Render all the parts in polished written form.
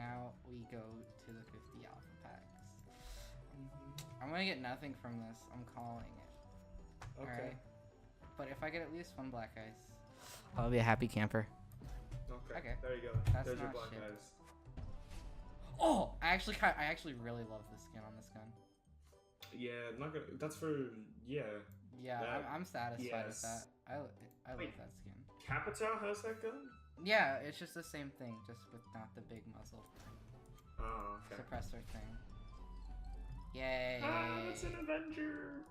now we go to the 50 alpha packs. I'm gonna get nothing from this. I'm calling it. Okay. Alright. But if I get at least one black ice, I'll be a happy camper. Okay. There you go. That's There's your not black shit. eyes. Oh, I actually really love this skin on this gun. Yeah, I'm not gonna. That's for yeah. Yeah, That- I'm satisfied with yes. that. I love Wait. that skin. Capital has that gun? Yeah, it's just the same thing, just with not the big muzzle Oh, okay. suppressor thing. Yay! Ah, it's an Avenger.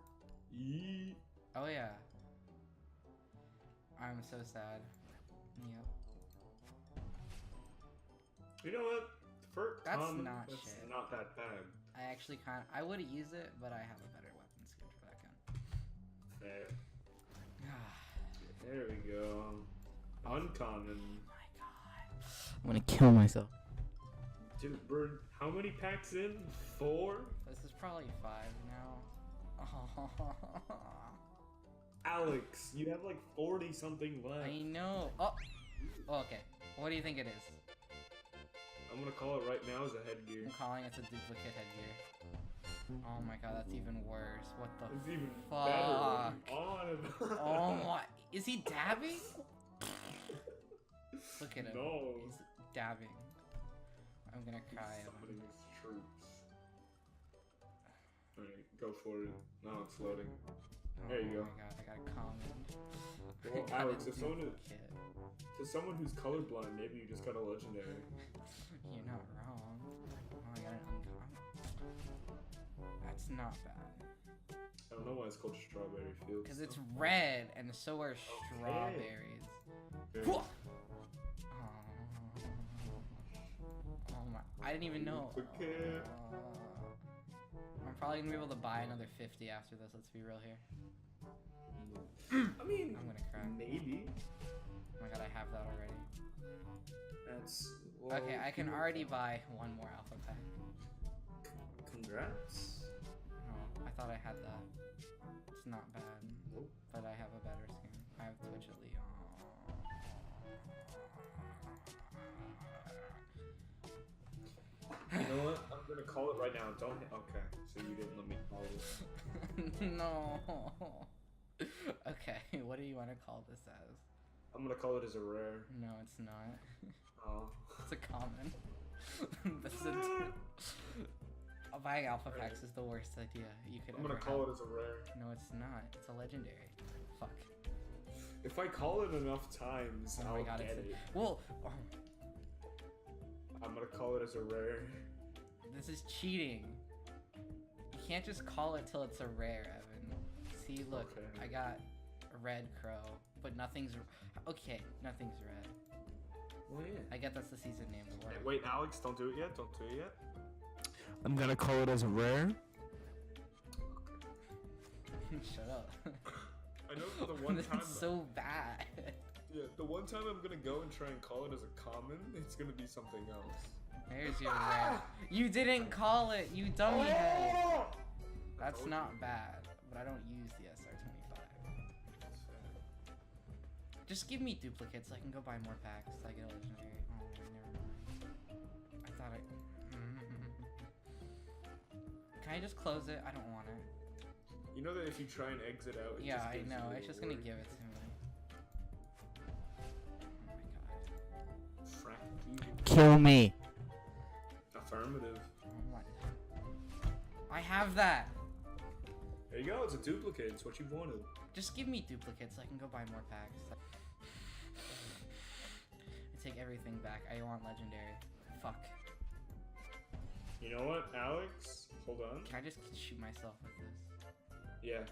Yee. Oh yeah. I'm so sad. Yep. You know what? For That's common, not that's shit. not that bad. I would use it, but I have a better weapon skin for that Fair. gun. There we go. Uncommon. My god. I'm gonna kill myself. Dude, we're how many packs in? 4? This is probably 5 now. Alex, you have like 40 something left. I know. Oh, okay. What do you think it is? I'm gonna call it right now as a headgear. I'm calling it a duplicate headgear. Oh my god, that's even worse. What the It's even fuck? better. On. Oh my. Is he dabbing? Look at him. No. He's dabbing. I'm gonna cry. Summoning his troops. Alright, go for it. Now it's loading. There you go. Oh my god, I got a comment. Well, I got Alex, a if someone is, duplicate. to someone who's colorblind, maybe you just got a legendary. You're not wrong. Oh, I got an uncommon. That's not bad. I don't know why it's called Strawberry Fields. Because it's red, and so are strawberries. Very- Oh my, I didn't even know. Duplicate. I'm probably gonna be able to buy another 50 after this, let's be real here. I mean, I'm gonna cry. maybe. Oh my god, I have that already. That's well, Okay, I can already buy one more alpha pack. Congrats. Oh, I thought I had that. It's not bad, Nope. but I have a better skin. I have Twitch Elite. You know what? I'm gonna call it right now. Don't. Okay, so you didn't let me call it. No. Okay, what do you want to call this as? I'm gonna call it as a rare. No, it's not. Oh. It's a common. This is buying alpha packs is the worst idea you could I'm ever gonna call have. it as a rare. No, it's not. It's a legendary. Fuck. If I call it enough times, Oh my I'll god, get it's it. well. Oh, I'm gonna call it as a rare. this is cheating. You can't just call it till it's a rare, Evan. See, look, Okay. I got a red crow, but nothing's. Okay, nothing's red. Well, yeah. I get that's the season name. But whatever. Wait, Alex, don't do it yet. Don't do it yet. I'm gonna call it as a rare. Shut up. I know for the one This time. is so bad. Yeah, the one time I'm gonna go and try and call it as a common, it's gonna be something else. There's your red. You didn't call it, you dummy head. That's not bad, but I don't use the SR25. Just give me duplicates so I can go buy more packs so I get a legendary. Oh, never mind. I thought I... Can I just close it? I don't want it. You know that if you try and exit out, it Yeah, just I gives know. you It's a just gonna reward. give it to me. Oh my god. Frack. Kill me! Affirmative. Oh my... I have that! There you go. It's a duplicate. It's what you wanted. Just give me duplicates so I can go buy more packs. I take everything back. I want legendary. Fuck. You know what, Alex? Hold on. Can I just shoot myself with this? Yeah.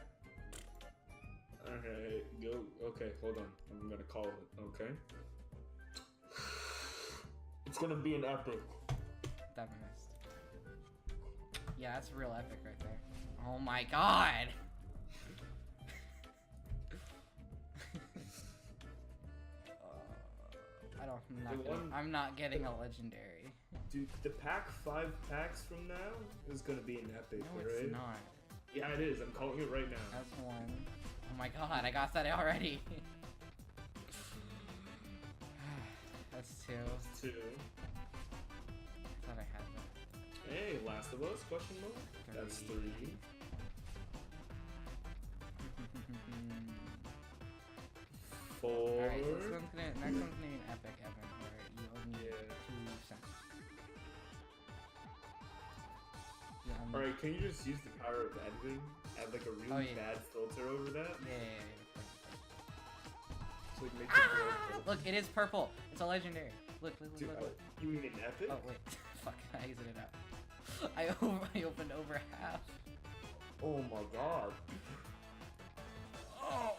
Okay, go. Okay, hold on. I'm gonna call it. Okay. It's gonna be an epic. That missed. Yeah, that's real epic right there. Oh my god! I'm not getting a legendary. Dude, the pack 5 packs from now is gonna be an epic, No, right? it's not. Yeah, it is. I'm calling it right now. That's one. Oh my god, I got that already. That's two. That's 2. Hey, Last of Us? Question mark. That's 3. Four. Alright, so next one's gonna be an epic, Evan, where you only need 2 cents. Alright, can you just use the power of editing? Add like a really bad filter over that? Yeah. So it makes it feel Look, it is purple. It's a legendary. Look. Dude, you mean an epic? Oh wait, fuck! I exited out. I opened over half. Oh my god. Oh.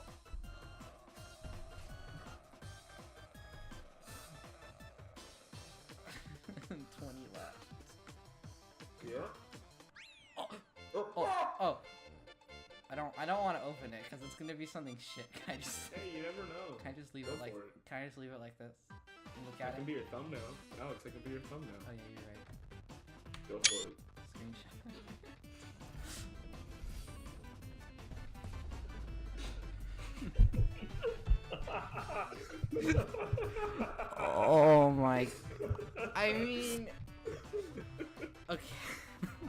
20 left. Yeah. Oh. I don't want to open it because it's gonna be something shit. Can I just? Hey, you never know. Can I just leave it like? Can I just leave it like this? And look at it. It can be your thumbnail. Alex, it can be your thumbnail. Oh yeah, you're right. Go for it. Screenshot. Oh my. I mean. Okay.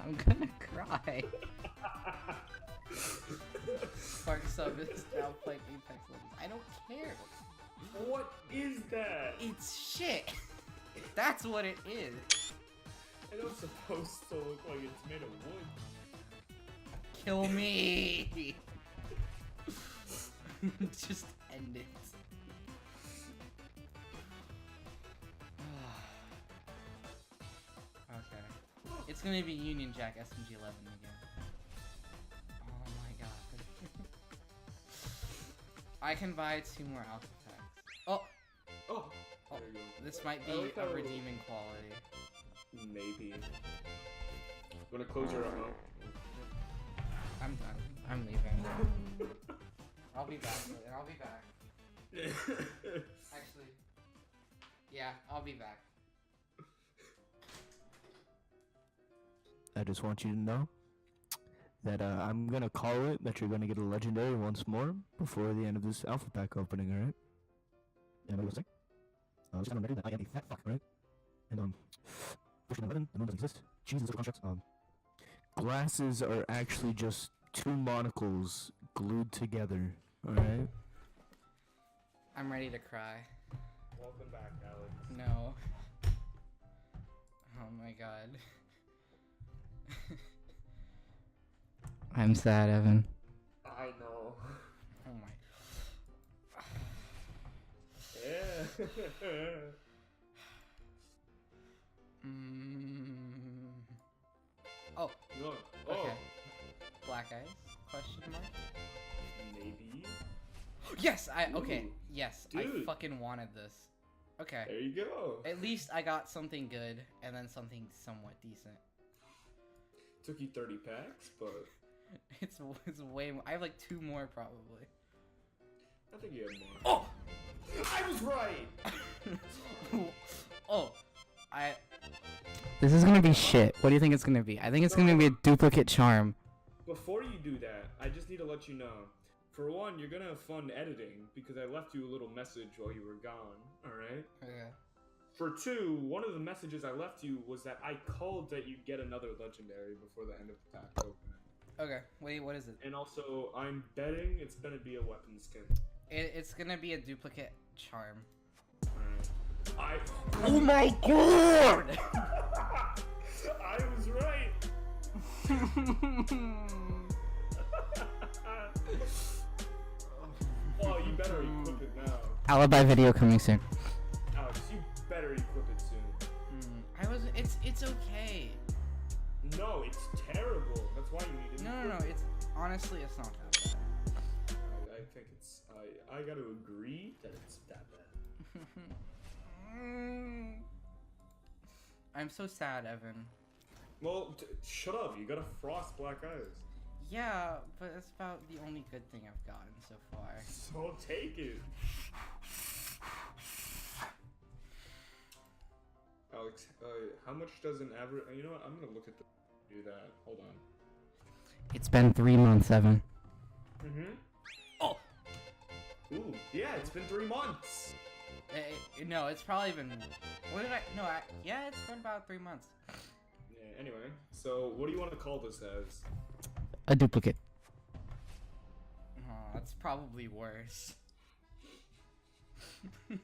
I'm gonna cry. Spark sub is now playing Apex Legends. I don't care. What is that? It's shit. That's what it is. It's not supposed to look like it's made of wood. Kill me. Just end it. Okay. It's gonna be Union Jack SMG 11 again. Oh my god. I can buy 2 more alpha packs. Oh! There you go. This might be like a how- redeeming quality. Maybe. Wanna close your mouth? I'm done. I'm leaving. I'll be back. I'll be back. Actually, yeah, I'll be back. I just want you to know that I'm gonna call it that you're gonna get a legendary once more before the end of this alpha pack opening, alright? And I was like, just remember that I am a fat fuck, right? And pushing 11, the moon doesn't exist. Jesus, little constructs. Glasses are actually just 2 monocles glued together, alright? I'm ready to cry. Welcome back, Alex. No. Oh my god. I'm sad, Evan. I know. Oh my. Yeah. Oh. No. Okay. Black eyes? Question mark? Maybe. Yes! Okay. Ooh, Yes. dude. I fucking wanted this. Okay. There you go. At least I got something good and then something somewhat decent. Took you 30 packs, but It's way more. I have like 2 more probably. I think you have more. Oh! I was right! Oh! This is gonna be shit. What do you think it's gonna be? I think it's gonna be a duplicate charm. Before you do that, I just need to let you know. For one, you're gonna have fun editing because I left you a little message while you were gone, alright? Okay. For 2, one of the messages I left you was that I called that you'd get another legendary before the end of the pack opening. Okay. Wait, what is it? And also, I'm betting it's gonna be a weapon skin. It's gonna be a duplicate charm. Alright. Oh my god! I was right! Oh, you better equip it now. Alibi video coming soon. Alex, you better equip it soon. It's okay. No, it's terrible. That's why you need it. No, it's honestly it's not that bad. I think it's. I gotta agree that it's that bad. I'm so sad, Evan. Well, shut up. You gotta frost black eyes. Yeah, but that's about the only good thing I've gotten so far. So take it. Alex, how much does an average? You know what? I'm gonna look at do that. Hold on. It's been 3 months, Evan. Oh! Ooh, yeah, it's been 3 months. No, it's probably been. What did I? No, yeah, it's been about 3 months. Yeah, Anyway, so what do you want to call this as? A duplicate. Oh, that's probably worse. Look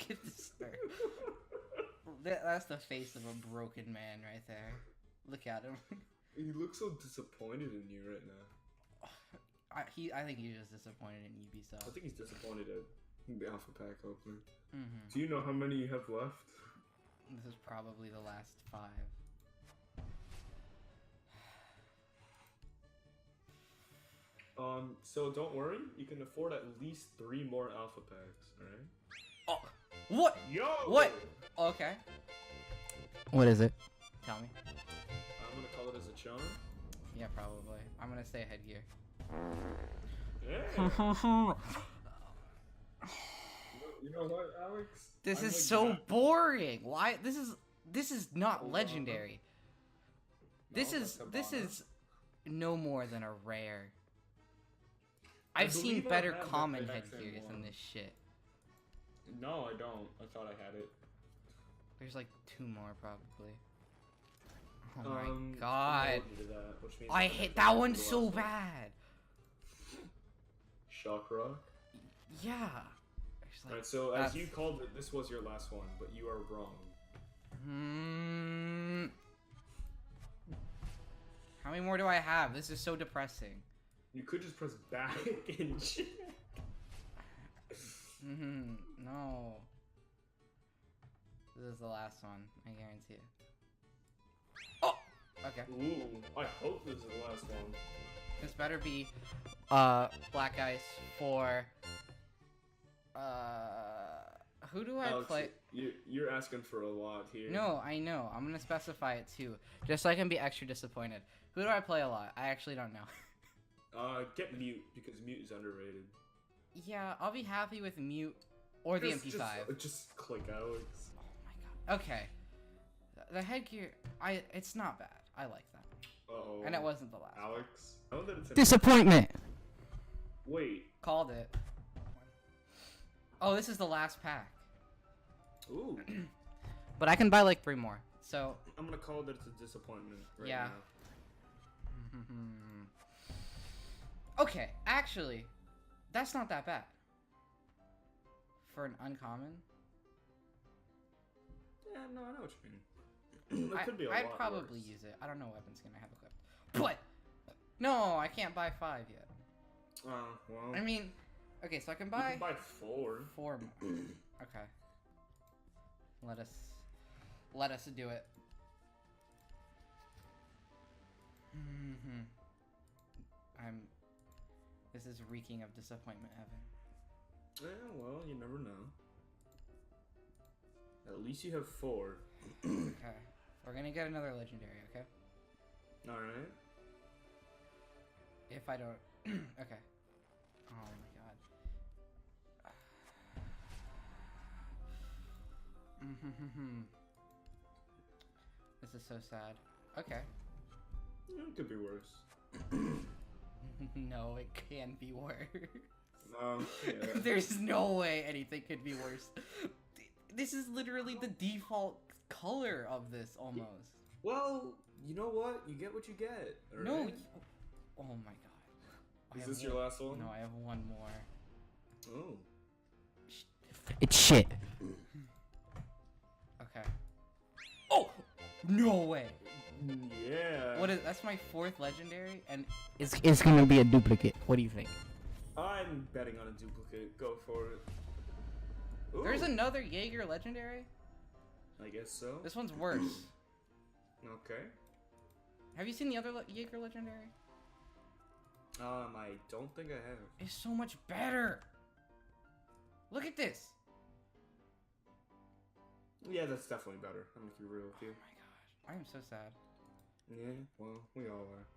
at this. That's the face of a broken man right there. Look at him. He looks so disappointed in you right now. I think he's just disappointed in Ubisoft. I think he's disappointed at the Alpha Pack opening. Mm-hmm. Do you know how many you have left? This is probably the last 5. So don't worry, you can afford at least 3 more Alpha Packs, alright? Oh, what? Yo! What? Okay. What is it? Tell me. I'm gonna call it as a charm. Yeah, probably. I'm gonna say headgear. Yeah. You know what, Alex? This I'm is like so that. boring. Why? This is not legendary. No, This that's Habana. is no more than a rare. I I've seen believe I better have that common exact same headgears than one. this shit. No, I don't. I thought I had it. There's like 2 more probably. Oh I'm my god. allergic to that, which means I I'm hate gonna that one do the so last bad. Shock Rock. Yeah. There's like, Alright, so as that's- you called it, this was your last one, but you are wrong. How many more do I have? This is so depressing. You could just press back and check. No. This is the last one. I guarantee it. Oh! Okay. Ooh, I hope this is the last one. This better be, Black Ice for, who do I Alex, play? You're asking for a lot here. No, I know. I'm gonna specify it too, just so I can be extra disappointed. Who do I play a lot? I actually don't know. Get Mute, because Mute is underrated. Yeah, I'll be happy with Mute or the MP5. Just click Alex. Oh my god. Okay. The headgear, it's not bad. I like that. Uh-oh. And it wasn't the last. Alex? I know that it's Disappointment! Wait. Called it. Oh, this is the last pack. Ooh. But I can buy like 3 more. So, I'm gonna call that it's a disappointment right yeah. now. Okay, actually, that's not that bad. For an uncommon. Yeah, no, I know what you mean. That could be a I'd lot probably worse. use it. I don't know what weapon's gonna have equipped. But, no, I can't buy 5 yet. Well. I mean, okay, so I can you buy... can buy 4. 4 more. Okay. Let us do it. This is reeking of disappointment, Evan. Yeah, well, you never know. At least you have 4. Okay. We're gonna get another legendary, okay? Alright. If I don't... okay. Oh my god. This is so sad. Okay. It could be worse. No, it can be worse. Yeah. There's no way anything could be worse. This is literally the default color of this, almost. Well, you know what? You get what you get. All No. right? Oh my god. Is this your last one? No, I have 1 more. Oh. It's shit. Okay. Oh! No way! Yeah. What is... That's my 4th legendary, and... It's gonna be a duplicate. What do you think? I'm betting on a duplicate. Go for it. Ooh, There's another Jaeger legendary? I guess so. This one's worse. Okay. Have you seen the other Jaeger legendary? I don't think I have. It's so much better! Look at this! Yeah, that's definitely better. I'm gonna be real with Oh you. my gosh. I am so sad. Yeah, well, we all are.